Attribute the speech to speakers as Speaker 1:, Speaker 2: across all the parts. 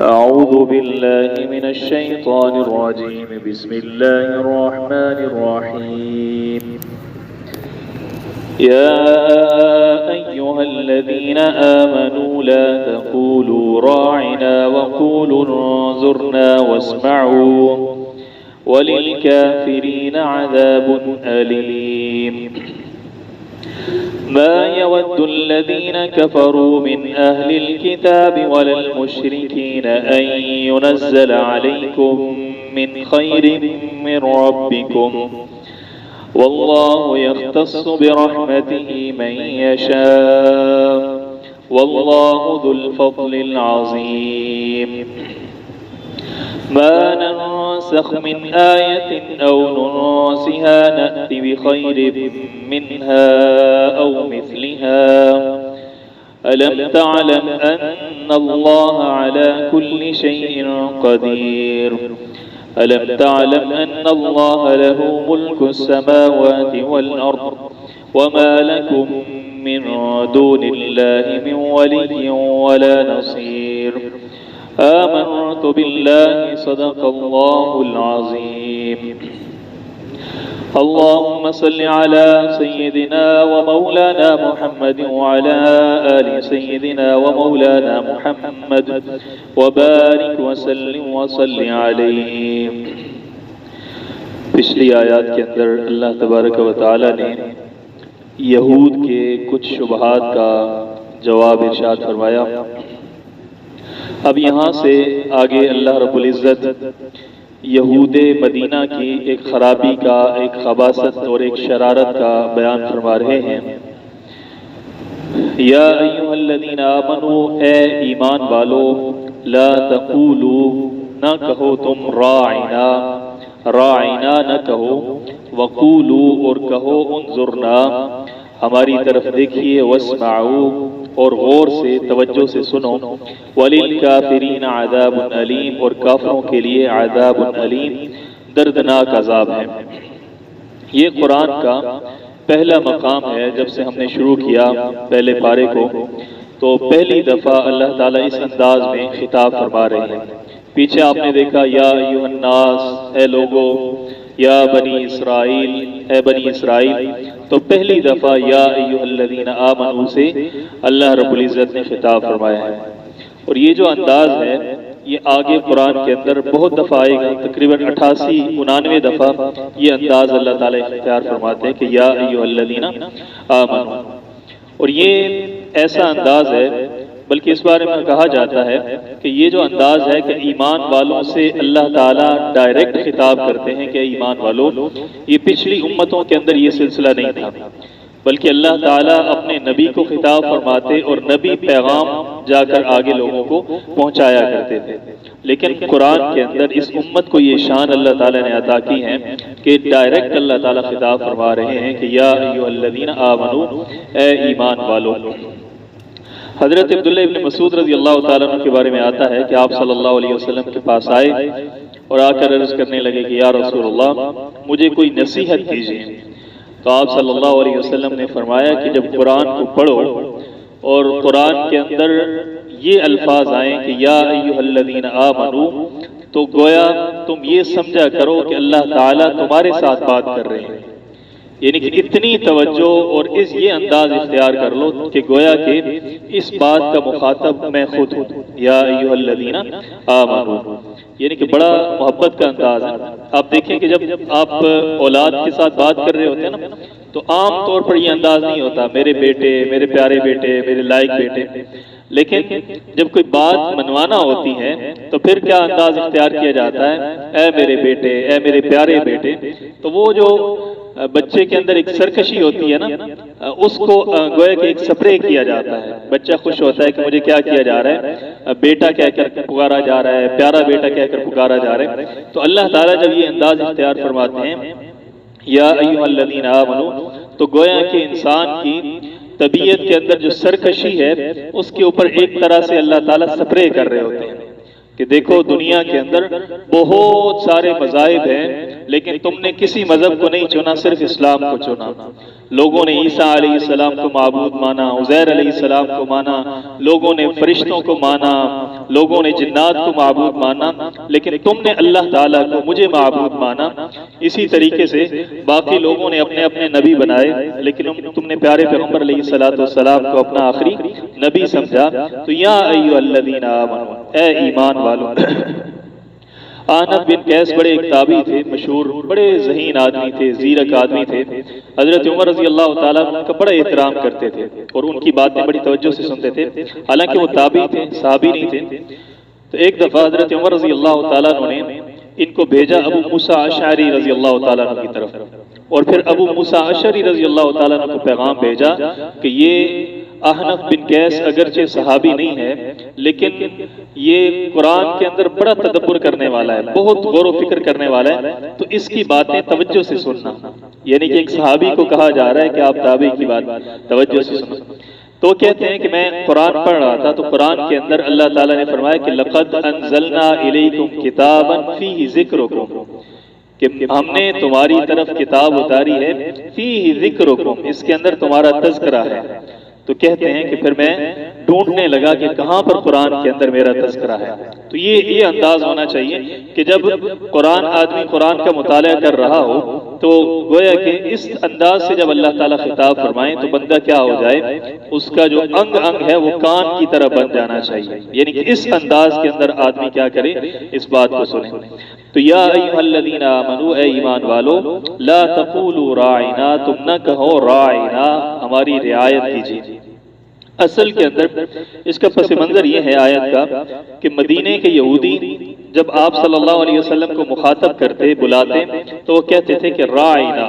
Speaker 1: أعوذ بالله من الشيطان الرجيم. بسم الله الرحمن الرحيم. يا أيها الذين آمنوا لا تقولوا راعنا وقولوا انظرنا واسمعوا وللكافرين عذاب أليم. ما يود الذين كفروا من أهل الكتاب ولا المشركين أن ينزل عليكم من خير من ربكم والله يختص برحمته من يشاء والله ذو الفضل العظيم. ما ننسخ من آية أو ننسها نأت بخير منها أو مثلها. ألم تعلم أن الله على كل شيء قدير. ألم تعلم أن الله له ملك السماوات والأرض وما لكم من دون الله من ولي ولا نصير. آمنت بالله صدق الله العظيم. اللهم صل على سيدنا ومولانا محمد وعلى آل سيدنا ومولانا محمد وبارك وسلم وصل عليه. پچھلی آیات کے اندر اللہ تبارک و تعالی نے یہود کے کچھ شبہات کا جواب ارشاد فرمایا. اب یہاں سے آگے اللہ رب العزت یہود مدینہ کی ایک خرابی کا، ایک خباثت اور ایک شرارت کا بیان فرما رہے ہیں. یا ایھا الذین آمنو، اے ایمان والو، لا تقولوا، نہ کہو تم راعنا، راعنا نہ کہو، وقولوا اور کہو انظرنا، ہماری طرف دیکھیے، واسمعوا اور غور سے توجہ سے سنو، وَلِلْكَافِرِينَ عَذَابٌ أَلِيمٌ اور کافروں کے لیے عذاب علیم، دردناک عذاب ہے. یہ قرآن کا پہلا مقام ہے. جب سے ہم نے شروع کیا پہلے پارے کو، تو پہلی دفعہ اللہ تعالیٰ اس انداز میں خطاب فرما رہے ہیں. پیچھے آپ نے دیکھا یا ایھا الناس، اے لوگو، یا بنی اسرائیل، اے بنی اسرائیل. تو پہلی دفعہ یا ایھا الذین آمنوا سے اللہ رب العزت نے خطاب فرمایا ہے. اور یہ جو انداز ہے یہ آگے قرآن کے اندر بہت دفعہ آئے گا. تقریباً 88-99 دفعہ یہ انداز اللہ تعالیٰ اختیار فرماتے ہیں کہ یا ایھا الذین آمنوا. اور یہ ایسا انداز ہے، بلکہ اس بارے میں کہا جاتا ہے کہ یہ جو انداز ہے کہ ایمان والوں سے اللہ تعالیٰ ڈائریکٹ خطاب کرتے ہیں کہ ایمان والوں، یہ پچھلی امتوں کے اندر یہ سلسلہ نہیں تھا، بلکہ اللہ تعالیٰ اپنے نبی کو خطاب فرماتے اور نبی پیغام جا کر آگے لوگوں کو پہنچایا کرتے تھے. لیکن قرآن کے اندر اس امت کو یہ شان اللہ تعالیٰ نے عطا کی ہے کہ ڈائریکٹ اللہ تعالیٰ خطاب فرما رہے ہیں کہ یا ایھا الذین آمنو، اے ایمان والو. حضرت عبداللہ ابن مسعود رضی اللہ تعالیٰ عنہ کے بارے میں آتا ہے کہ آپ صلی اللہ علیہ وسلم کے پاس آئے اور آ کر عرض کرنے لگے کہ یا رسول اللہ، مجھے کوئی نصیحت کیجیے. تو آپ صلی اللہ علیہ وسلم نے فرمایا کہ جب قرآن کو پڑھو اور قرآن کے اندر یہ الفاظ آئیں کہ یا ایھا الذین آمنو، تو گویا تم یہ سمجھا کرو کہ اللہ تعالیٰ تمہارے ساتھ بات کر رہے ہیں. یعنی کہ اتنی توجہ اور یہ انداز اختیار کر لو کہ گویا کہ اس بات کا مخاطب میں خود ہوں. یا ایھا الذین آمنو، یعنی کہ بڑا محبت کا انداز ہے. آپ دیکھیں کہ جب آپ اولاد کے ساتھ بات کر رہے ہوتے ہیں نا، تو عام طور پر یہ انداز نہیں ہوتا میرے بیٹے، میرے پیارے بیٹے، میرے لائق بیٹے. لیکن جب کوئی بات منوانا ہوتی ہے تو پھر کیا انداز اختیار کیا جاتا ہے؟ اے میرے بیٹے، اے میرے پیارے بیٹے. تو وہ جو بچے کے اندر ایک سرکشی ہوتی ہے نا، اس کو گویا کہ ایک سپرے کیا جاتا ہے. بچہ خوش ہوتا ہے کہ مجھے کیا کیا جا رہا ہے، بیٹا کہہ کر پکارا جا رہا ہے، پیارا بیٹا کہہ کر پکارا جا رہا ہے. تو اللہ تعالیٰ جب یہ انداز اختیار فرماتے ہیں یا ایھا الذین آمنو، تو گویا کہ انسان کی طبیعت کے اندر جو سرکشی ہے اس کے اوپر ایک طرح سے اللہ تعالیٰ سپرے کر رہے ہوتے ہیں کہ دیکھو دنیا کے اندر بہت سارے مذاہب ہیں لیکن تم نے کسی مذہب کو نہیں چنا، صرف اسلام کو چنا۔ لوگوں نے عیسیٰ علیہ السلام کو معبود مانا، عزیر علیہ السلام کو مانا، لوگوں نے فرشتوں کو مانا، لوگوں نے جنات کو معبود مانا، لیکن تم نے اللہ تعالیٰ کو، مجھے معبود مانا۔ اسی طریقے سے باقی لوگوں نے اپنے اپنے نبی بنائے، لیکن تم نے پیارے پیغمبر علیہ السلام کو اپنا آخری نبی سمجھا۔ تو یا ایھا الذین آمنوا، اے ایمان والو۔ آنف بن قیس بڑے ایک تابعی تھے، مشہور، بڑے ذہین آدمی تھے، زیرک آدمی تھے، حضرت عمر رضی اللہ تعالیٰ عنہ کا بڑا احترام کرتے تھے اور ان کی باتیں بڑی توجہ سے سنتے تھے، حالانکہ وہ تابعی تھے، صحابی نہیں تھے۔ تو ایک دفعہ حضرت عمر رضی اللہ تعالیٰ عنہ نے ان کو بھیجا ابو موسیٰ اشعری رضی اللہ تعالیٰ عنہ کی طرف، اور پھر ابو موسیٰ اشعری رضی اللہ تعالیٰ عنہ کو پیغام بھیجا کہ یہ احنف بن قیس اگرچہ صحابی نہیں ہے، لیکن یہ قرآن کے اندر بڑا تدبر کرنے والا ہے، بہت غور و فکر کرنے والا ہے، تو اس کی باتیں توجہ سے سننا۔ یعنی کہ ایک صحابی کو کہا جا رہا ہے کہ آپ تابعی کی بات توجہ سے سننا۔ تو کہتے ہیں کہ میں قرآن پڑھ رہا تھا، تو قرآن کے اندر اللہ تعالیٰ نے فرمایا کہ لَقَدْ أَنزَلْنَا إِلَيْكُمْ كِتَابًا فِيهِ ذِكْرُكُمْ، کہ ہم نے تمہاری طرف کتاب اتاری ہے، فِيهِ ذِكْرُكُمْ، اس کے اندر تمہارا تذکرہ ہے۔ تو کہتے ہیں کہ پھر میں ڈھونڈنے لگا کہ کہاں پر قرآن کے اندر میرا تذکرہ ہے۔ تو یہ انداز ہونا چاہیے کہ جب آدمی قرآن کا مطالعہ کر رہا ہو تو گویا کہ اس انداز سے جب اللہ تعالیٰ خطاب فرمائیں تو بندہ کیا ہو جائے، اس کا جو انگ ہے وہ کان کی طرح بن جانا چاہیے، یعنی کہ اس انداز کے اندر آدمی کیا کرے، اس بات کو سنے۔ تو یا ایھا الذین آمنوا، اے ایمان والو، لا تقولوا راعنا، تم نہ کہو راعنا، ہماری رعایت کیجیے۔ اصل کے اندر اس کا پس منظر یہ ہے آیت کا کہ مدینے کے یہودی جب آپ صلی اللہ علیہ وسلم کو مخاطب کرتے، بلاتے، تو وہ کہتے تھے کہ راعنا،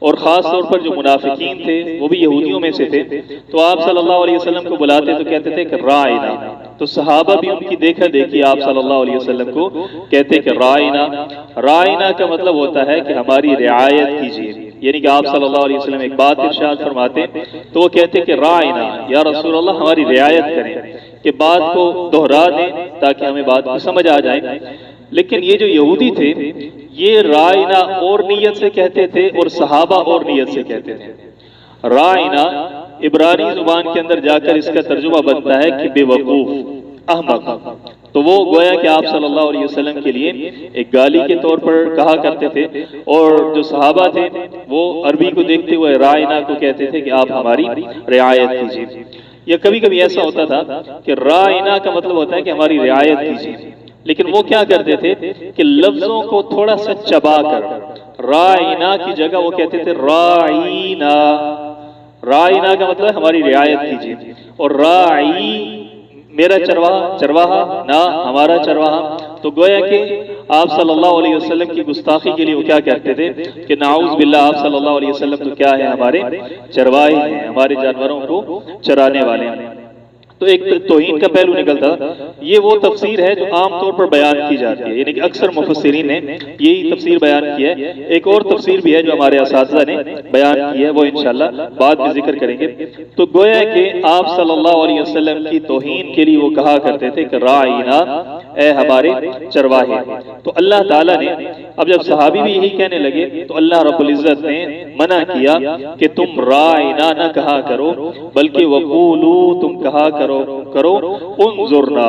Speaker 1: اور خاص طور پر جو منافقین تھے وہ بھی یہودیوں میں سے تھے، تو آپ صلی اللہ علیہ وسلم کو بلاتے تو کہتے تھے کہ راعنا۔ تو صحابہ بھی ان کی دیکھا دیکھی آپ صلی اللہ علیہ وسلم کو کہتے کہ راعنا۔ راعنا کا مطلب ہوتا ہے کہ ہماری رعایت کیجیے، یعنی کہ آپ صلی اللہ علیہ وسلم ایک بات ارشاد فرماتے تو وہ کہتے کہ راعنا، یا رسول اللہ ہماری رعایت کریں، کہ بات کو دہرا دیں تاکہ ہمیں بات کو سمجھ آ جائے۔ لیکن یہ جو یہودی تھے یہ راعنا اور نیت سے کہتے تھے اور صحابہ اور نیت سے کہتے تھے۔ راعنا عبرانی زبان کے اندر جا کر اس کا ترجمہ بنتا ہے کہ بے وقوف، احمق۔ تو وہ گویا کہ آپ صلی اللہ علیہ وسلم کے لیے ایک گالی کے طور پر کہا کرتے تھے، اور جو صحابہ تھے وہ عربی کو دیکھتے ہوئے راعنا کو کہتے تھے کہ آپ ہماری رعایت کیجیے۔ یا کبھی کبھی ایسا ہوتا تھا کہ راعنا کا مطلب ہوتا ہے کہ ہماری رعایت کیجیے، لیکن وہ کیا کرتے تھے کہ لفظوں کو تھوڑا سا چبا کر راعنا کی جگہ وہ کہتے تھے راعینا۔ راعینا کا مطلب ہماری رعایت کیجیے، اور راعی میرا چرواہا، نہ ہمارا چرواہا۔ تو گویا کہ آپ صلی اللہ علیہ وسلم کی گستاخی کے لیے وہ کیا کہتے تھے کہ نعوذ باللہ، آپ صلی اللہ علیہ وسلم تو کیا ہے، ہمارے چرواہے ہیں، ہمارے جانوروں کو چرانے والے ہیں۔ تو ایک توہین کا پہلو نکلتا تھا۔ یہ وہ تفسیر ہے جو عام طور پر بیان کی جاتی ہے، یعنی کہ اکثر مفسرین نے یہی تفسیر بیان کی ہے۔ ایک اور تفسیر بھی ہے جو ہمارے اساتذہ نے بیان کی ہے، وہ انشاءاللہ بعد میں ذکر کریں گے۔ تو گویا کہ آپ صلی اللہ علیہ وسلم کی توہین کے لیے وہ کہا کرتے تھے کہ راعینا، اے ہمارے چرواہے۔ تو اللہ تعالیٰ نے اب جب صحابی بھی یہی کہنے لگے تو اللہ رب العزت نے منع کیا کہ تم راعینا نہ کہا کرو، بلکہ وقولو، تم کہا کرو انظرنا،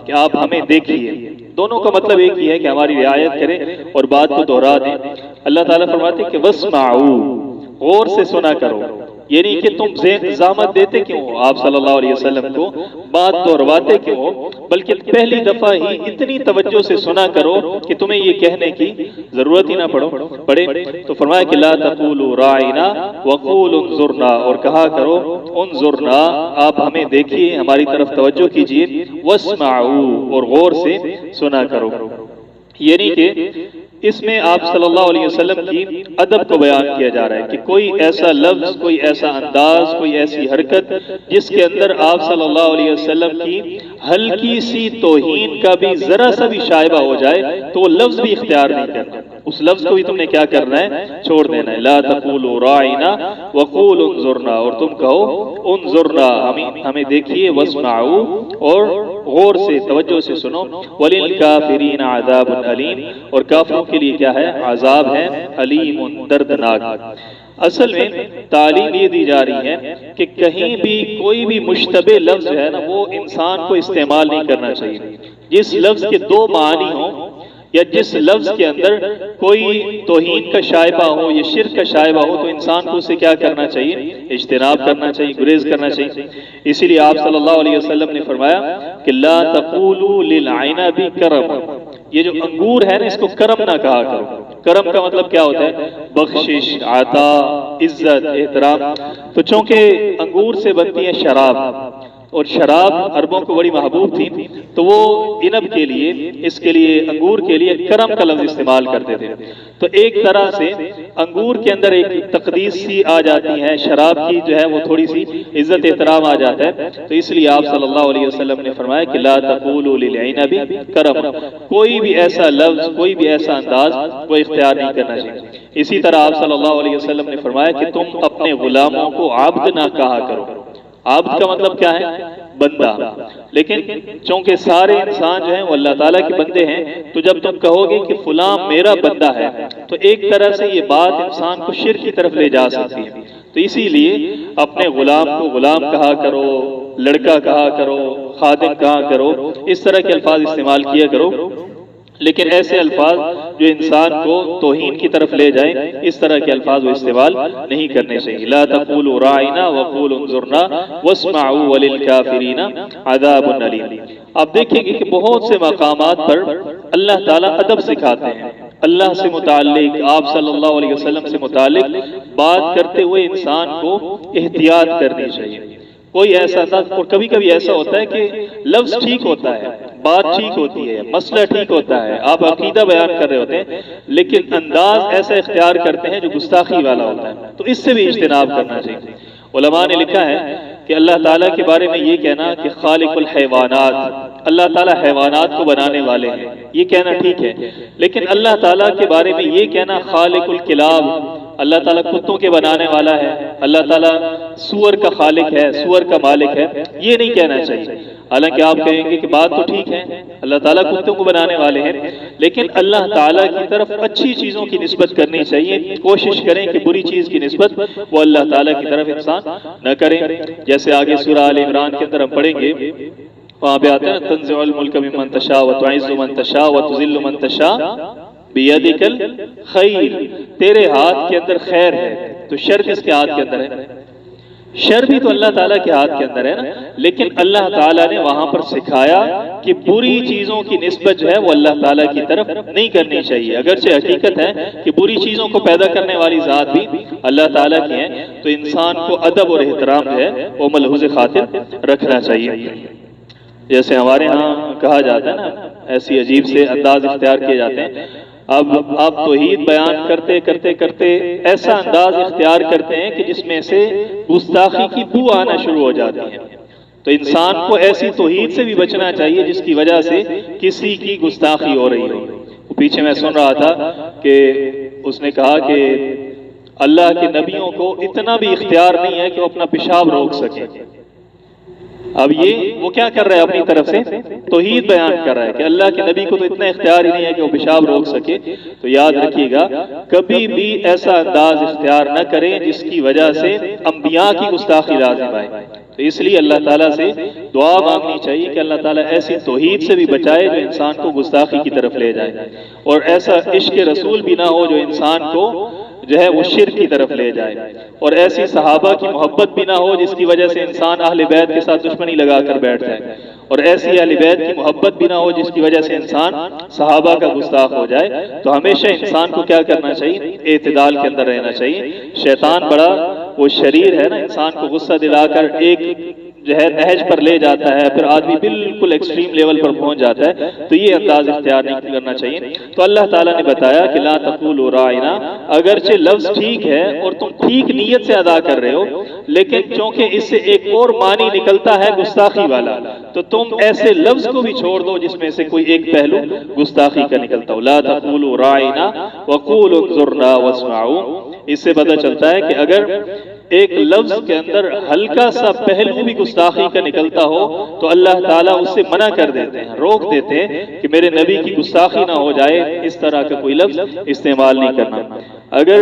Speaker 1: کہ آپ ہمیں دیکھیے۔ دونوں کا مطلب ایک ہی ہے کہ ہماری رعایت کریں اور بات کو دہرا دیں۔ اللہ تعالیٰ فرماتے ہیں کہ واسمعوا، غور سے سنا کرو، یعنی کہ تم زحمت دیتے کیوں ہو آپ صلی اللہ علیہ وسلم کو، بات دہرواتے کیوں ہو، بلکہ پہلی دفعہ ہی اتنی توجہ سے سنا کرو کہ تمہیں یہ کہنے کی ضرورت ہی نہ پڑے۔ تو فرمایا کہ لا تقولوا راعنا وقولوا انظرنا، اور کہا کرو انظرنا، آپ ہمیں دیکھیے، ہماری طرف توجہ کیجیے، واسمعوا، اور غور سے سنا کرو۔ یعنی کہ اس میں آپ صلی اللہ علیہ وسلم کی ادب کو بیان کیا جا رہا ہے کہ کوئی ایسا لفظ، کوئی ایسا انداز، کوئی ایسی حرکت جس کے اندر آپ صلی اللہ علیہ وسلم کی ہلکی سی توہین کا بھی ذرا سا بھی شائبہ ہو جائے تو وہ لفظ بھی اختیار نہیں کرنا۔ اس لفظ کو بھی تم نے کیا کرنا ہے؟ چھوڑ دینا ہے. لا تقولوا راعنا وقولوا انظرنا، اور تم کہو انظرنا، ہمیں دیکھیے، واسمعوا، اور غور سے توجہ سے سنو، وللکافرین عذاب علیم، اور کافروں کے لیے کیا ہے؟ عذاب ہے علیم، دردناک. اصل میں تعلیم یہ دی جا رہی ہے کہ کہیں بھی کوئی بھی مشتبہ لفظ جو ہے نا وہ انسان کو استعمال نہیں کرنا چاہیے. جس لفظ کے دو معنی ہوں یا جس لفظ کے اندر کوئی توہین کا شائبہ ہو یا شرک کا شائبہ ہو تو انسان کو اسے کیا کرنا چاہیے؟ اجتناب کرنا چاہیے، گریز کرنا چاہیے. اسی لیے آپ صلی اللہ علیہ وسلم نے فرمایا کہ لا تقولوا للعنب کرم، یہ جو انگور ہے نا اس کو کرم نہ کہا کرو. کرم کا مطلب کیا ہوتا ہے؟ بخشش، عطا، عزت، احترام. تو چونکہ انگور سے بنتی ہے شراب، اور شراب عربوں کو بڑی محبوب تھی، تو وہ عنب کے لیے، اس کے لیے، انگور کے لیے کرم کا لفظ استعمال کرتے تھے. تو ایک طرح سے انگور کے اندر ایک تقدیس سی آ جاتی ہے، شراب کی جو ہے وہ تھوڑی سی عزت احترام آ جاتا ہے. تو اس لیے آپ صلی اللہ علیہ وسلم نے فرمایا کہ لا تقولوا للعنب کرم، کوئی بھی ایسا لفظ، کوئی بھی ایسا انداز وہ اختیار نہیں کرنا چاہیے. اسی طرح آپ صلی اللہ علیہ وسلم نے فرمایا کہ تم اپنے غلاموں کو عبد نہ کہا کرو. عبد کا مطلب کیا ہے؟ بندہ. لیکن چونکہ سارے انسان جو ہیں وہ اللہ تعالیٰ کے بندے ہیں، تو جب تم کہو گے کہ فلاں میرا بندہ ہے تو ایک طرح سے یہ بات انسان کو شرک کی طرف لے جا سکتی ہے. تو اسی لیے اپنے غلام کو غلام کہا کرو، لڑکا کہا کرو، خادم کہا کرو، اس طرح کے الفاظ استعمال کیا کرو. لیکن ایسے الفاظ جو انسان کو توہین کی طرف لے جائیں، اس طرح کے الفاظ وہ استعمال نہیں کرنے چاہیے. لا تقولوا راعنا وقولوا انظرنا واسمعوا وللکافرین عذاب علیم. آپ دیکھیں گے کہ بہت سے مقامات پر اللہ تعالیٰ ادب سکھاتے ہیں. اللہ سے متعلق، آپ صلی اللہ علیہ وسلم سے متعلق بات کرتے ہوئے انسان کو احتیاط کرنی چاہیے. کوئی ایسا انداز، اور کبھی کبھی ایسا ہوتا ہے کہ لفظ ٹھیک ہوتا ہے، بات ٹھیک ہوتی ہے، مسئلہ ٹھیک ہوتا ہے، آپ عقیدہ بیان کر رہے ہوتے ہیں، لیکن انداز ایسا اختیار کرتے ہیں جو گستاخی والا ہوتا ہے. تو اس سے بھی اجتناب کرنا چاہیے. علماء نے لکھا ہے کہ اللہ تعالیٰ کے بارے میں یہ کہنا کہ خالق الحیوانات، اللہ تعالیٰ حیوانات کو بنانے والے ہیں، یہ کہنا ٹھیک ہے. لیکن اللہ تعالیٰ کے بارے میں یہ کہنا خالق الکلاب، اللہ تعالیٰ کتوں کے بنانے والا ہے، اللہ تعالیٰ سور کا خالق ہے، سور کا مالک ہے، یہ نہیں کہنا چاہیے. حالانکہ آپ کہیں گے کہ بات تو ٹھیک ہے، اللہ تعالیٰ کتوں کو بنانے والے ہیں، لیکن اللہ تعالیٰ کی طرف اچھی چیزوں کی نسبت کرنی چاہیے. کوشش کریں کہ بری چیز کی نسبت وہ اللہ تعالیٰ کی طرف انسان نہ کریں. جیسے آگے سورہ آل عمران کے اندر ہم پڑھیں گے، وہاں پہ آتا ہے تنزع الملک ممن تشاء وتعز من تشاء وتذل من تشاء بیدک الخیر، تیرے ہاتھ کے اندر خیر ہے. تو شر کس کے ہاتھ کے اندر ہے؟ شر بھی تو اللہ تعالیٰ کے ہاتھ کے اندر ہے نا. لیکن اللہ تعالیٰ نے وہاں پر سکھایا کہ بری چیزوں کی نسبت جو ہے وہ اللہ تعالیٰ کی طرف نہیں کرنی چاہیے. اگرچہ حقیقت ہے کہ بری چیزوں کو پیدا کرنے والی ذات بھی اللہ تعالیٰ کی ہے، تو انسان کو ادب اور احترام جو ہے وہ ملحوظ خاطر رکھنا چاہیے. جیسے ہمارے ہاں کہا جاتا ہے نا، ایسی عجیب سے انداز اختیار کیے جاتے ہیں. اب آپ توحید بیان کرتے کرتے کرتے ایسا انداز اختیار کرتے ہیں کہ جس میں سے گستاخی کی بو آنا شروع ہو جاتی ہے. تو انسان کو ایسی توحید سے بھی بچنا چاہیے جس کی وجہ سے کسی کی گستاخی ہو رہی ہو. پیچھے میں سن رہا تھا کہ اس نے کہا کہ اللہ کے نبیوں کو اتنا بھی اختیار نہیں ہے کہ وہ اپنا پیشاب روک سکے. اب یہ وہ کیا کر رہا ہے؟ اپنی طرف سے توحید بیان کر رہا ہے کہ اللہ کے نبی کو تو اتنا اختیار ہی نہیں ہے کہ وہ پیشاب روک سکے. تو یاد رکھیے گا کبھی بھی ایسا انداز اختیار نہ کریں جس کی وجہ سے انبیاء کی گستاخی لازم آئے. تو اس لیے اللہ تعالیٰ سے دعا مانگنی چاہیے کہ اللہ تعالیٰ ایسی توحید سے بھی بچائے جو انسان کو گستاخی کی طرف لے جائے، اور ایسا عشق رسول بھی نہ ہو جو انسان کو جو ہے وہ شرک کی طرف لے جائے، اور ایسی صحابہ کی محبت بھی نہ ہو جس کی وجہ سے انسان اہل بیت کے ساتھ دشمنی لگا کر بیٹھ جائے، اور ایسی اہل بیت کی محبت بھی نہ ہو جس کی وجہ سے انسان صحابہ کا گستاخ ہو جائے. تو ہمیشہ انسان کو کیا کرنا چاہیے؟ اعتدال کے اندر رہنا چاہیے. شیطان بڑا وہ شریر ہے نا، انسان کو غصہ دلا کر ایک جو ہے نہج پر لے جاتا ہے، پھر آدمی بالکل ایکسٹریم لیول پر پہنچ جاتا ہے، تو یہ انداز اختیار نہیں کرنا چاہیے۔ تو اللہ تعالیٰ نے بتایا کہ لا تقولوا راعنا، اگرچہ لفظ ٹھیک ہے اور تم ٹھیک نیت سے ادا کر رہے ہو، لیکن چونکہ اس سے ایک اور معنی نکلتا ہے گستاخی والا، تو تم ایسے لفظ کو بھی چھوڑ دو جس میں سے کوئی ایک پہلو گستاخی کا نکلتا ہو۔ لا تقولوا راعنا وقولوا انظرنا واسمعوا، اس سے پتہ چلتا ہے کہ اگر ایک لفظ کے اندر ہلکا سا پہلو بھی گستاخی کا نکلتا ہو تو اللہ تعالیٰ اس سے منع کر دیتے ہیں، روک دیتے ہیں کہ میرے نبی کی گستاخی نہ ہو جائے، اس طرح کا کوئی لفظ استعمال نہیں کرنا۔ اگر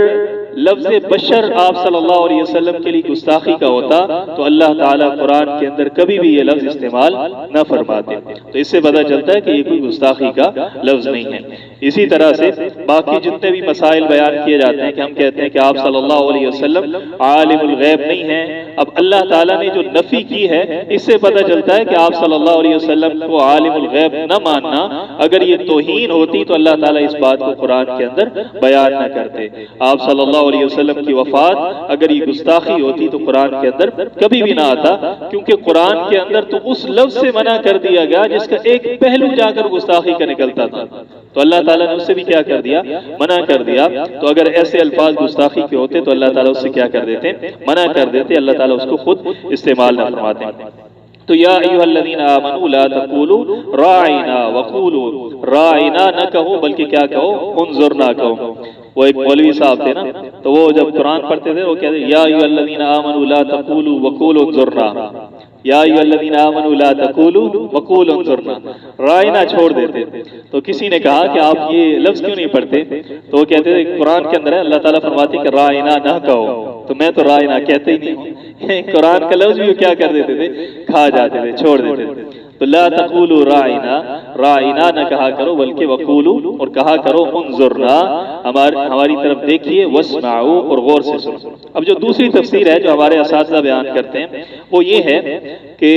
Speaker 1: لفظ بشر آپ صلی اللہ علیہ وسلم کے لیے گستاخی کا ہوتا تو اللہ تعالیٰ قرآن کے اندر کبھی بھی یہ لفظ استعمال نہ فرماتے، تو اس سے پتہ چلتا ہے کہ یہ کوئی گستاخی کا لفظ نہیں ہے۔ اسی طرح سے باقی جتنے بھی مسائل بیان کیے جاتے ہیں کہ ہم کہتے ہیں کہ آپ صلی اللہ علیہ وسلم عالم الغیب نہیں ہیں، اب اللہ تعالیٰ نے جو نفی کی ہے اس سے پتہ چلتا ہے کہ آپ صلی اللہ علیہ وسلم کو عالم الغیب نہ ماننا اگر یہ توہین ہوتی تو اللہ تعالیٰ اس بات کو قرآن کے اندر بیان نہ کرتے۔ آپ صلی اللہ علیہ وسلم کی وفات اگر یہ گستاخی ہوتی تو قرآن کے اندر کبھی بھی نہ آتا، کیونکہ قرآن کے اندر تو اس لفظ سے منع کر دیا گیا جس کا ایک پہلو جا کر گستاخی کا نکلتا تھا، تو اللہ تعالیٰ نے اس سے بھی کیا کر دیا، منع کر دیا۔ تو اگر ایسے الفاظ گستاخی کے ہوتے تو اللہ تعالیٰ اس سے کیا کر دیتے، منع کر دیتے، اللہ تعالیٰ اس کو خود استعمال نہ فرماتے۔ تو یا ایھا الذین آمنوا لا تقولوا راعنا وقولوا راعنا، نہ کہو بلکہ کیا کہو، انظرنا کہو۔ وہ ایک مولوی صاحب تھے نا، تو وہ جب قرآن پڑھتے تھے وہ کہتے یا ایھا الذین آمنوا لا تقولوا وقولوا انظرنا، یا ایھا الذین آمنوا لا تقولوا وقولوا انظرنا، رائنا چھوڑ دیتے۔ تو کسی نے کہا کہ آپ یہ لفظ کیوں نہیں پڑھتے؟ تو وہ کہتے تھے قرآن کے اندر ہے اللہ تعالیٰ فرماتے کہ رائنا نہ کہو، تو میں تو رائنا کہتے ہی نہیں ہوں، قرآن کا لفظ بھی وہ کیا کر دیتے تھے، کھا جاتے تھے، چھوڑ دیتے تھے۔ تو لا تقولوا راعنا، راعنا نہ کہا کرو بلکہ وقولوا، اور کہا کرو انظرنا، ہماری طرف دیکھیے، واسمعوا، اور غور سے سنو۔ اب جو دوسری تفسیر ہے جو ہمارے اساتذہ بیان کرتے ہیں وہ یہ ہے کہ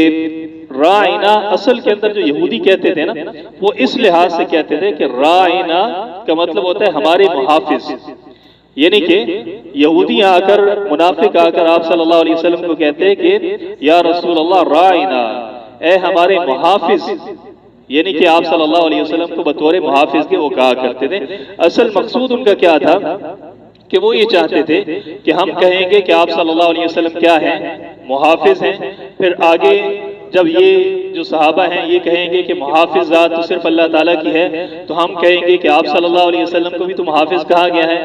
Speaker 1: راعنا اصل کے اندر جو یہودی کہتے تھے نا، وہ اس لحاظ سے کہتے تھے کہ راعنا کا مطلب ہوتا ہے ہمارے محافظ، یعنی کہ یہودی آ کر، منافق آ کر آپ صلی اللہ علیہ وسلم کو کہتے ہیں کہ یا رسول اللہ راعنا، اے ہمارے محافظ، یعنی کہ آپ صلی اللہ علیہ وسلم کو بطور محافظ کے وہ کہا کرتے تھے۔ اصل مقصود ان کا کیا تھا کہ وہ یہ چاہتے تھے کہ ہم کہیں گے کہ آپ صلی اللہ علیہ وسلم کیا ہیں، محافظ ہیں، پھر آگے جب یہ جو صحابہ ہیں یہ کہیں گے کہ محافظ ذات تو صرف اللہ تعالیٰ کی ہے، تو ہم کہیں گے کہ آپ صلی اللہ علیہ وسلم کو بھی تو محافظ کہا گیا ہے،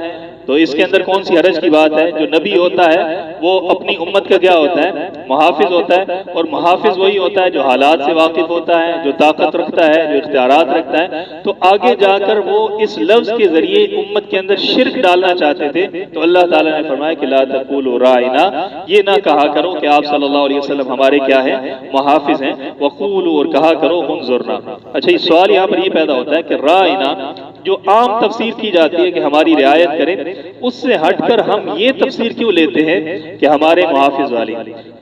Speaker 1: تو اس کے اندر کون سی حرج کی بات ہے؟ جو نبی ہوتا ہے وہ اپنی امت کا کیا ہوتا ہے، محافظ ہوتا ہے، اور محافظ وہی ہوتا ہے جو حالات سے واقف ہوتا ہے، جو طاقت رکھتا ہے، جو اختیارات رکھتا ہے۔ تو آگے جا کر وہ اس لفظ کے ذریعے امت کے اندر شرک ڈالنا چاہتے تھے، تو اللہ تعالیٰ نے فرمایا کہ لا تقولوا راعنا، یہ نہ کہا کرو کہ آپ صلی اللہ علیہ وسلم ہمارے کیا ہیں، محافظ ہیں، وقولوا، اور کہا کرو انظرنا۔ اچھا یہ سوال یہاں پر یہ پیدا ہوتا ہے کہ راعنا جو عام تفسیر کی جاتی ہے کہ ہماری رعایت کریں، اس سے ہٹ کر ہم یہ تفسیر کیوں لیتے ہیں کہ ہمارے محافظ والی؟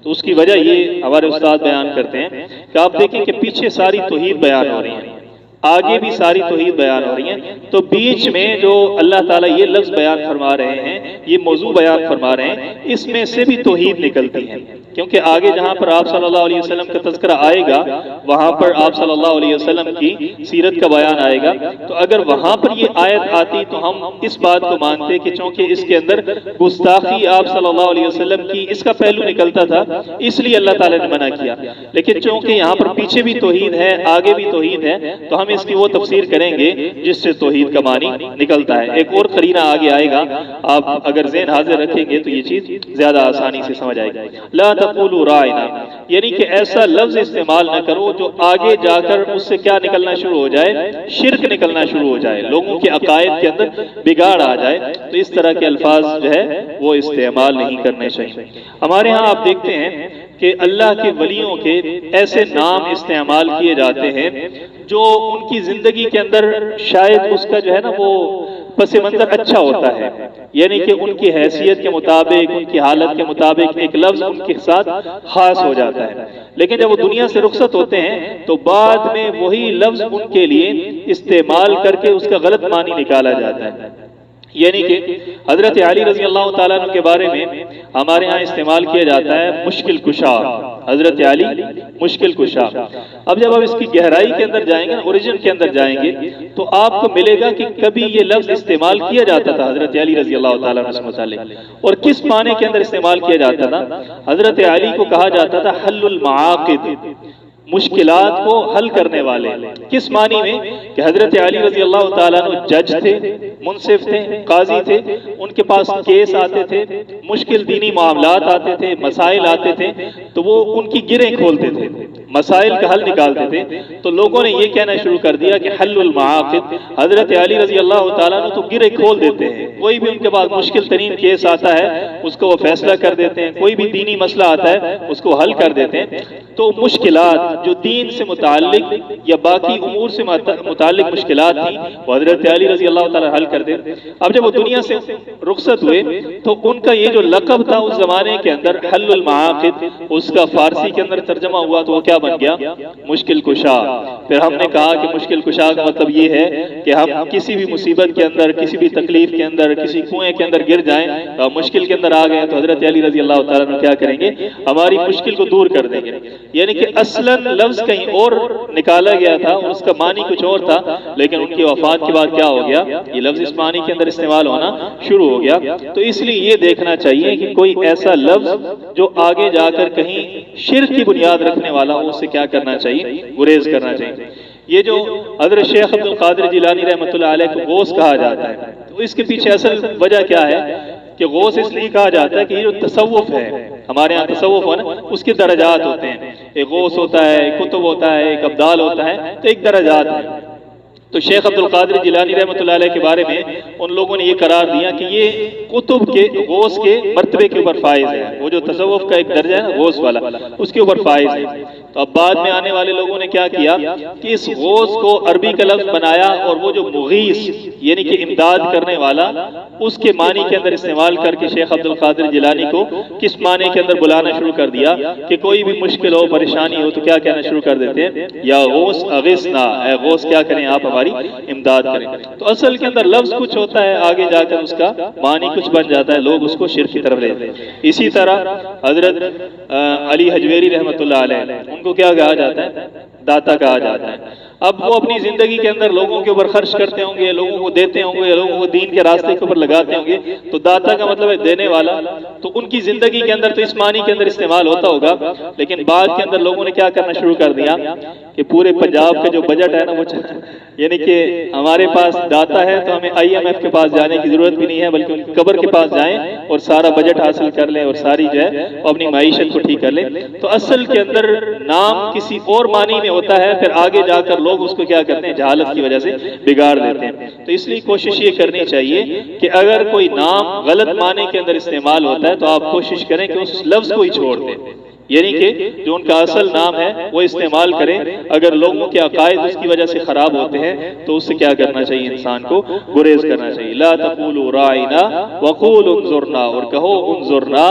Speaker 1: تو اس کی وجہ یہ ہمارے استاد بیان کرتے ہیں کہ آپ دیکھیں کہ پیچھے ساری توحید بیان ہو رہی ہیں، آگے بھی ساری توحید بیان ہو رہی ہیں، تو بیچ میں جو اللہ تعالیٰ یہ لفظ بیان فرما رہے ہیں، یہ موضوع بیان فرما رہے ہیں، اس میں سے بھی توحید نکلتی ہے، کیونکہ آگے جہاں پر آپ صلی اللہ علیہ وسلم کا تذکرہ آئے گا وہاں پر آپ صلی اللہ علیہ وسلم کی سیرت کا بیان آئے گا، تو اگر وہاں پر یہ آیت آتی تو ہم اس بات کو مانتے کہ چونکہ اس کے اندر گستاخی آپ صلی اللہ علیہ وسلم کی اس کا پہلو نکلتا تھا اس لیے اللہ تعالیٰ نے منع کیا، لیکن چونکہ یہاں پر پیچھے بھی توحید ہے، آگے بھی توحید ہے، تو ہم اس کی وہ تفسیر کریں گے جس سے توحید کا معنی نکلتا ہے۔ ایک اور قرینہ آگے آئے گا، آپ اگر ذہن حاضر رکھیں گے تو یہ چیز زیادہ آسانی سے سمجھ آئے گی۔ لا تقولوا راعنا، یعنی کہ ایسا لفظ استعمال نہ کرو جو آگے جا کر اس سے کیا نکلنا شروع ہو جائے، شرک نکلنا شروع ہو جائے، لوگوں کے عقائد کے اندر بگاڑ آ جائے، تو اس طرح کے الفاظ جو ہے وہ استعمال نہیں کرنے چاہیے۔ ہمارے ہاں آپ دیکھتے ہیں کہ اللہ کے ولیوں کے ایسے نام استعمال کیے جاتے ہیں جو ان کی زندگی کے اندر شاید اس کا جو ہے نا وہ پس منظر اچھا ہوتا ہے، یعنی کہ ان کی حیثیت کے مطابق، ان کی حالت کے مطابق ایک لفظ ان کے ساتھ خاص ہو جاتا ہے، لیکن جب وہ دنیا سے رخصت ہوتے ہیں تو بعد میں وہی لفظ ان کے لیے استعمال کر کے اس کا غلط معنی نکالا جاتا ہے۔ یعنی کہ حضرت علی رضی اللہ تعالیٰ عنہ کے بارے میں ہمارے ہاں استعمال کیا جاتا ہے مشکل کشا، حضرت علی مشکل کشا۔ اب جب آپ اس کی گہرائی کے اندر جائیں گے، اوریجن کے اندر جائیں گے، تو آپ کو ملے گا کہ کبھی یہ لفظ استعمال کیا جاتا تھا حضرت علی رضی اللہ تعالیٰ عنہ سے متعلق، اور کس معنی کے اندر استعمال کیا جاتا تھا؟ حضرت علی کو کہا جاتا تھا حل المعاقد، مشکلات کو حل کرنے والے۔ کس معنی میں؟ کہ حضرت علی رضی اللہ تعالیٰ عنہ جج تھے، منصف تھے، قاضی تھے، ان کے پاس کیس آتے تھے، مشکل دینی معاملات آتے تھے، مسائل آتے تھے، تو وہ ان کی گرہیں کھولتے تھے، مسائل کا حل نکالتے تھے۔ تو لوگوں نے یہ کہنا شروع کر دیا کہ حل المعاقد، حضرت علی رضی اللہ تعالیٰ عنہ تو گرہیں کھول دیتے ہیں، کوئی بھی ان کے پاس مشکل ترین کیس آتا ہے اس کو وہ فیصلہ کر دیتے ہیں، کوئی بھی دینی مسئلہ آتا ہے اس کو حل کر دیتے ہیں۔ تو مشکلات جو دین سے متعلق یا باقی امور سے متعلق مشکلات تھیں، وہ حضرت علی رضی اللہ تعالیٰ حل کر دیتے۔ اب جب وہ دنیا سے رخصت ہوئے تو ان کا یہ جو لقب تھا اس زمانے کے اندر حل المعاقد، اس کا فارسی کے اندر ترجمہ ہوا تو وہ کیا بن گیا؟ مشکل کشا۔ پھر ہم نے کہا کہ مشکل کشا کا مطلب یہ ہے کہ ہم کسی بھی مصیبت کے اندر، کسی بھی تکلیف کے اندر، کسی کنویں کے اندر گر جائیں، مشکل کے اندر آ گئے تو حضرت علی رضی اللہ تعالیٰ عنہ کیا کریں گے؟ ہماری مشکل کو دور کر دیں گے۔ یعنی کہ اصلاً لفظ کہیں اور نکالا گیا تھا اور اس کا معنی کچھ اور تھا، لیکن ان کی وفات کے بعد کیا ہو گیا؟ یہ لفظ اس معنی کے اندر استعمال ہونا شروع ہو گیا۔ تو اس لیے یہ دیکھنا چاہیے کہ کوئی ایسا لفظ جو آگے جا کر کہیں شرک کی بنیاد رکھنے والا ہو، اسے کیا کرنا چاہیے؟ گریز کرنا چاہیے۔ یہ جو حضرت شیخ عبد القادر جیلانی رحمۃ اللہ علیہ کو غوث کہا جاتا ہے، تو اس کے پیچھے اصل وجہ کیا ہے کہ غوث اس لیے کہا جاتا ہے کہ یہ جو تصوف ہے، ہمارے ہاں تصوف ہے نا، اس کے درجات ہوتے ہیں، ایک غوث ہوتا ہے، ایک قطب ہوتا ہے، ایک ابدال ہوتا ہے، تو ایک درجات ہے۔ تو شیخ عبد القادر جیلانی رحمۃ اللہ علیہ کے بارے میں ان لوگوں نے یہ قرار دیا کہ یہ قطب کے، غوث کے مرتبے کے اوپر فائز ہے، وہ جو تصوف کا ایک درجہ ہے نا غوث والا، اس کے اوپر فائز ہے۔ تو اب بعد میں آنے والے لوگوں نے کیا کیا کہ اس غوث کو عربی کا لفظ بنایا اور وہ جو مغیث یعنی کہ امداد کرنے والا، اس کے معنی کے اندر استعمال کر کے شیخ عبد القادر جیلانی کو کس معنی کے اندر بلانا شروع کر دیا کہ کوئی بھی مشکل ہو، پریشانی ہو تو کیا کہنا شروع کر دیتے ہیں؟ یا غوث اغثنا، اے غوث کیا کریں آپ ہماری امداد کریں۔ تو اصل کے اندر لفظ کچھ ہوتا ہے، آگے جا کر اس کا معنی کچھ بن جاتا ہے، لوگ اس کو شرک کی طرف لیتے ہیں۔ اسی طرح حضرت علی حجویری رحمۃ اللہ علیہ، ان کو کیا کہا جاتا ہے؟ داتا کہا جاتا ہے۔ اب وہ اپنی زندگی کے اندر لوگوں کے اوپر خرچ کرتے ہوں گے، لوگوں کو دیتے ہوں گے، لوگوں کو دین کے راستے کے اوپر لگاتے ہوں گے، تو داتا کا مطلب ہے دینے والا۔ تو ان کی زندگی کے اندر تو اس معنی کے اندر استعمال ہوتا ہوگا، لیکن بعد کے اندر لوگوں نے کیا کرنا شروع کر دیا کہ پورے پنجاب کا جو بجٹ ہے نا وہ یعنی کہ ہمارے پاس داتا ہے تو ہمیں IMF کے پاس جانے کی ضرورت بھی نہیں ہے، بلکہ ان کی قبر کے پاس جائیں اور سارا بجٹ حاصل کر لیں اور ساری جو ہے اپنی معیشت کو ٹھیک کر لیں۔ تو اصل کے اندر نام کسی اور معنی میں ہوتا ہے، پھر آگے جا کر لوگ اس کو کیا کرتے ہیں؟ جہالت کی وجہ سے بگاڑ دیتے ہیں۔ تو اس لیے کوشش یہ کرنی چاہیے کہ اگر کوئی نام غلط معنی کے اندر استعمال ہوتا ہے تو آپ کوشش کریں کہ اس لفظ کو ہی چھوڑ دیں، یعنی کہ جو ان کا اصل نام ہے وہ استعمال کریں۔ اگر لوگوں کے عقائد اس کی وجہ سے خراب ہوتے ہیں تو اس سے کیا کرنا چاہیے؟ انسان کو گریز کرنا چاہیے۔ لا تقولوا راعنا وقولوا انظرنا، اور کہو انظرنا،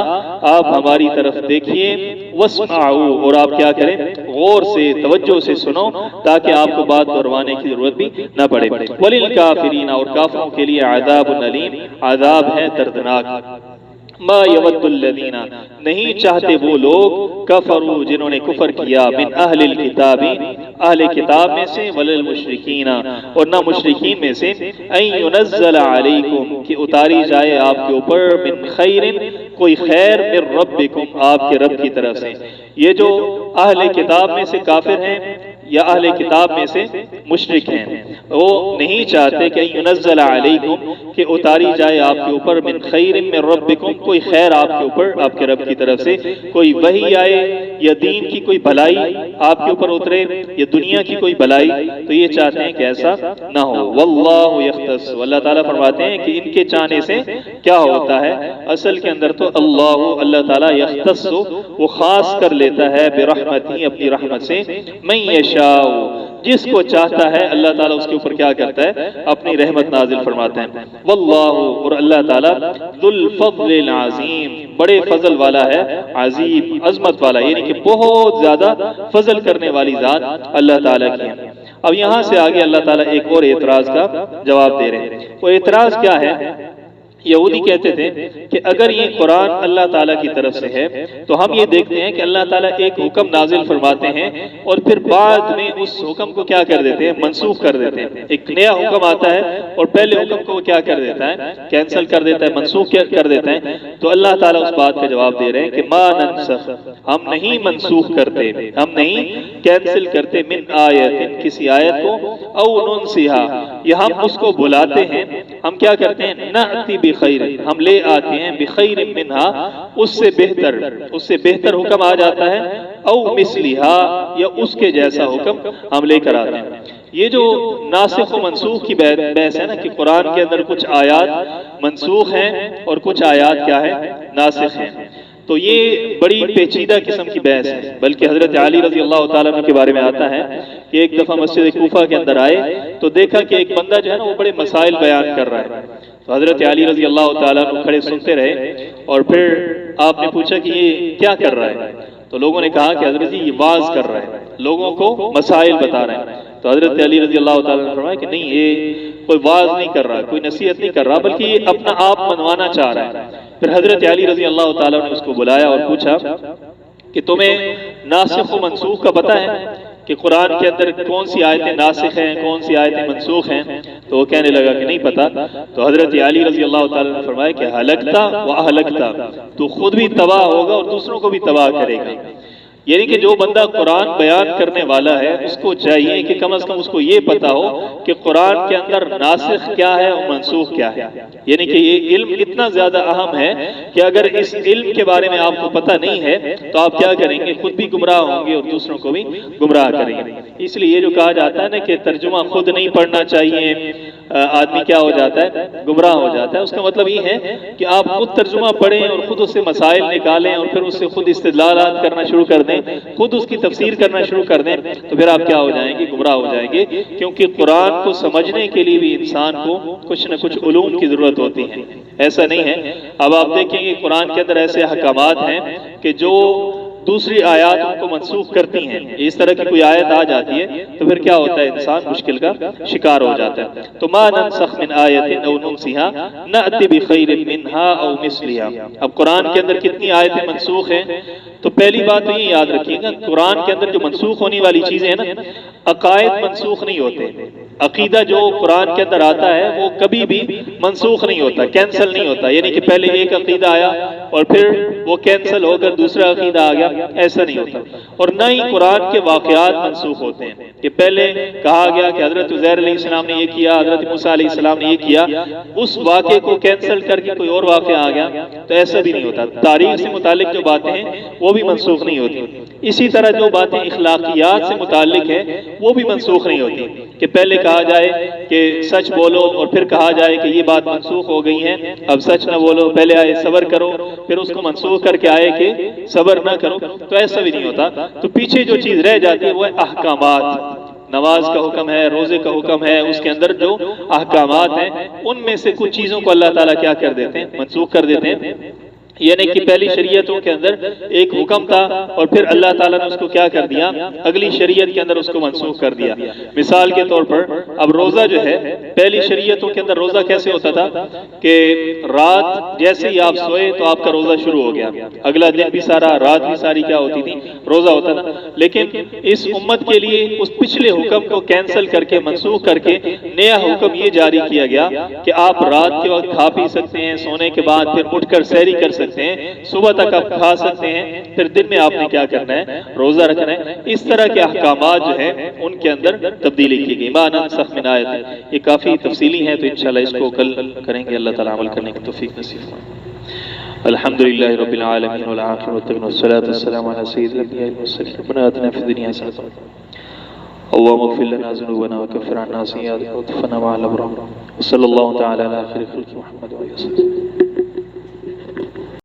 Speaker 1: آپ ہماری طرف دیکھیے، واسمعوا، اور آپ کیا کریں؟ غور سے، توجہ سے سنو، تاکہ آپ کو بات دہروانے کی ضرورت بھی نہ پڑے۔ وللکافرین، اور کافروں کے لیے عذاب علیم، عذاب ہے دردناک۔ ما یود الذین، نہیں چاہتے وہ لوگ، کفروا، جنہوں نے کفر کیا، من اہل الکتاب، اہل کتاب میں سے، وللمشرکین، اور نہ مشرکین میں سے، ان ینزل علیکم، کہ اتاری جائے آپ کے اوپر، من خیر، کوئی خیر، من ربکم، آپ کے رب کی طرف سے۔ یہ جو اہل کتاب میں سے کافر ہیں یا اہل کتاب میں سے مشرک ہیں، وہ نہیں چاہتے کہ ینزل علیکم، کہ اتاری جائے آپ کے اوپر، من خیر من ربکم، کوئی خیر آپ کے اوپر، آپ کے رب کی طرف سے، کوئی وحی آئے یا دین کی کوئی بھلائی آپ کے اوپر اترے یا دنیا کی کوئی بھلائی، تو یہ چاہتے ہیں کہ ایسا نہ ہو۔ واللہ یختص، اللہ تعالیٰ فرماتے ہیں کہ ان کے چاہنے سے کیا ہوتا ہے؟ اصل کے اندر تو اللہ تعالیٰ یختص، وہ خاص کر لیتا ہے، برحمتہ، اپنی رحمت سے، من یشاء، جس کو چاہتا ہے اللہ تعالیٰ اس کے اوپر کیا کرتا ہے؟ اپنی رحمت نازل فرماتا ہے۔ واللہ، اور اللہ تعالیٰ، ذو الفضل العظیم، بڑے فضل والا ہے، عظیم، عظمت والا، یعنی کہ بہت زیادہ فضل کرنے والی ذات اللہ تعالیٰ کی ہے۔ اب یہاں سے آگے اللہ تعالیٰ ایک اور اعتراض کا جواب دے رہے ہیں۔ وہ اعتراض کیا ہے؟ یہودی کہتے تھے کہ اگر یہ قرآن اللہ تعالیٰ کی طرف سے ہے تو ہم یہ دیکھتے ہیں کہ اللہ تعالیٰ ایک حکم نازل فرماتے ہیں اور پھر بعد میں اس حکم کو کیا کر دیتے ہیں؟ منسوخ کر دیتے ہیں۔ ایک نیا حکم آتا ہے اور پہلے حکم کو کیا کر دیتا ہے؟ کینسل کر دیتا ہے، منسوخ کر دیتا ہے۔ تو اللہ تعالیٰ اس بات کا جواب دے رہے ہیں کہ ما ننسخ، ہم نہیں منسوخ کرتے، ہم نہیں کینسل کرتے، من آیت، کسی آیت کو، او ننسیہا، یا ہم اس کو بلاتے ہیں، ہم کیا کرتے ہیں؟ نأتی بخیر، ہم لے آتے ہیں بخیر منہا، اس سے بہتر حکم آ جاتا ہے، او مثلہا، یا اس کے جیسا حکم ہم لے کر آتے ہیں۔ یہ جو ناسخ و منسوخ کی بحث ہے نا کہ قرآن کے اندر کچھ آیات منسوخ ہیں اور کچھ آیات کیا ہے؟ ناسخ ہیں، تو یہ بڑی پیچیدہ قسم کی بحث ہے۔ بلکہ حضرت علی رضی اللہ تعالیٰ عنہ کے بارے میں آتا ہے کہ ایک دفعہ مسجد کوفہ کے اندر آئے تو دیکھا کہ ایک بندہ جو ہے نا وہ بڑے مسائل بیان کر رہا ہے، تو حضرت علی رضی اللہ تعالیٰ عنہ کھڑے سنتے رہے، اور پھر آپ نے پوچھا کہ یہ کیا کر رہا ہے؟ تو لوگوں نے کہا کہ حضرت جی یہ واعظ کر رہا ہے، لوگوں کو مسائل بتا رہے ہیں۔ تو حضرت علی رضی اللہ تعالیٰ نے فرمایا کہ نہیں، یہ کوئی واعظ نہیں کر رہا، کوئی نصیحت نہیں کر رہا، بلکہ یہ اپنا آپ منوانا چاہ رہا ہے۔ پھر حضرت علی رضی اللہ تعالیٰ نے اس کو بلایا اور پوچھا کہ تمہیں ناسخ و منسوخ کا پتہ ہے کہ قرآن کے اندر کون سی آیتیں ناسخ ہیں، کون سی آیتیں منسوخ ہیں؟ تو وہ کہنے لگا کہ نہیں پتا۔ تو حضرت علی رضی اللہ تعالیٰ نے فرمایا کہ ہلکتا و اہلکتا، تو خود بھی تباہ ہوگا اور دوسروں کو بھی تباہ کرے گا۔ یعنی کہ جو بندہ قرآن بیان کرنے والا ہے اس کو چاہیے کہ کم از کم اس کو یہ پتا ہو کہ قرآن کے اندر ناسخ کیا ہے اور منسوخ کیا ہے۔ یعنی کہ یہ علم اتنا زیادہ اہم ہے کہ اگر اس علم کے بارے میں آپ کو پتہ نہیں ہے تو آپ کیا کریں گے؟ خود بھی گمراہ ہوں گے اور دوسروں کو بھی گمراہ کریں گے۔ اس لیے یہ جو کہا جاتا ہے نا کہ ترجمہ خود نہیں پڑھنا چاہیے، آدمی کیا ہو جاتا ہے؟ گمراہ ہو جاتا ہے۔ اس کا مطلب یہ ہے کہ آپ خود ترجمہ پڑھیں اور خود اس سے مسائل نکالیں اور پھر اس سے خود استدلالات کرنا شروع کر دیں، خود اس کی تفسیر کرنا شروع کر دیں، تو پھر آپ کیا ہو جائیں گے؟ گمراہ ہو جائیں گے۔ کیونکہ قرآن کو سمجھنے کے لیے بھی انسان کو کچھ نہ کچھ علوم کی ضرورت ہوتی ہے، ایسا نہیں ہے۔ اب آپ دیکھیں گے قرآن کے اندر ایسے احکامات ہیں کہ جو دوسری آیات ان کو منسوخ کرتی ہیں۔ اس طرح کی کوئی آیت آ جاتی ہے تو پھر کیا ہوتا ہے؟ انسان مشکل کا شکار ہو جاتا ہے۔ تو ما ننسخ من آیت او ننسیہا نأتی بخیر منہا او مثلہا۔ اب قرآن کے اندر کتنی آیتیں منسوخ ہیں؟ تو پہلی بات تو یہ یاد رکھیے گا، قرآن کے اندر جو منسوخ ہونے والی چیزیں ہیں نا، عقائد منسوخ نہیں ہوتے۔ عقیدہ جو قرآن کے اندر آتا ہے وہ کبھی بھی منسوخ نہیں ہوتا، کینسل نہیں ہوتا۔ یعنی کہ پہلے ایک عقیدہ آیا اور پھر وہ کینسل ہو کر دوسرا عقیدہ آ گیا، ایسا نہیں ہوتا۔ اور نہ ہی قرآن کے واقعات منسوخ ہوتے ہیں کہ پہلے کہا گیا کہ حضرت عزیر علیہ السلام نے یہ کیا، حضرت موسیٰ علیہ السلام نے یہ کیا، اس واقعے کو کینسل کر کے کوئی اور واقعہ آ گیا، تو ایسا بھی نہیں ہوتا۔ تاریخ سے متعلق جو باتیں ہیں وہ بھی منسوخ نہیں ہوتی۔ اسی طرح جو باتیں اخلاقیات سے متعلق ہیں وہ بھی منسوخ نہیں ہوتی کہ پہلے کہا جائے کہ سچ بولو اور پھر کہا جائے کہ یہ بات منسوخ ہو گئی ہے، اب سچ نہ بولو، پہلے آئے صبر کرو، پھر اس کو منسوخ کر کے آئے کہ صبر نہ کرو، تو ایسا بھی نہیں ہوتا۔ تو پیچھے جو چیز رہ جاتی ہے وہ ہے احکامات۔ نماز کا حکم ہے، روزے کا حکم ہے، اس کے اندر جو احکامات ہیں ان میں سے کچھ چیزوں کو اللہ تعالیٰ کیا کر دیتے ہیں؟ منسوخ کر دیتے ہیں۔ یعنی کہ پہلی شریعتوں کے اندر ایک حکم تھا اور پھر اللہ تعالیٰ نے اس کو کیا کر دیا؟ اگلی شریعت کے اندر اس کو منسوخ کر دیا۔ مثال کے طور پر اب روزہ جو ہے، پہلی شریعتوں کے اندر روزہ کیسے ہوتا تھا کہ رات جیسے ہی آپ سوئے تو آپ کا روزہ شروع ہو گیا، اگلا دن بھی سارا، رات بھی ساری کیا ہوتی تھی؟ روزہ ہوتا تھا۔ لیکن اس امت کے لیے اس پچھلے حکم کو کینسل کر کے، منسوخ کر کے نیا حکم یہ جاری کیا گیا کہ آپ رات کے وقت کھا پی سکتے ہیں، سونے کے بعد پھر اٹھ کر سحری کر سکتے ہیں، صبح تک آپ کھا سکتے ہیں، پھر دن میں آپ نے کیا کرنا ہے؟ روزہ رکھنا ہے۔ اس طرح کے احکامات جو ہیں ان کے اندر تبدیلی کی گئی۔ ما ننسخ من آیت، یہ کافی تفصیلی ہے تو انشاءاللہ اس کو کل کریں گے۔ اللہ تعالیٰ عمل کرنے کی توفیق نصیب فرمائے۔ الحمدللہ رب العالمین والعاقبۃ والصلاۃ والسلام علی سید الانبیاء والمرسلین۔ ربنا آتنا فی الدنیا حسنۃ اللهم اغفر لنا ذنوبنا وكفر عنا سيئاتنا وتوفنا مع الابرار، وصلى الله تعالى على خير خلق محمد وعلى اله وصحبه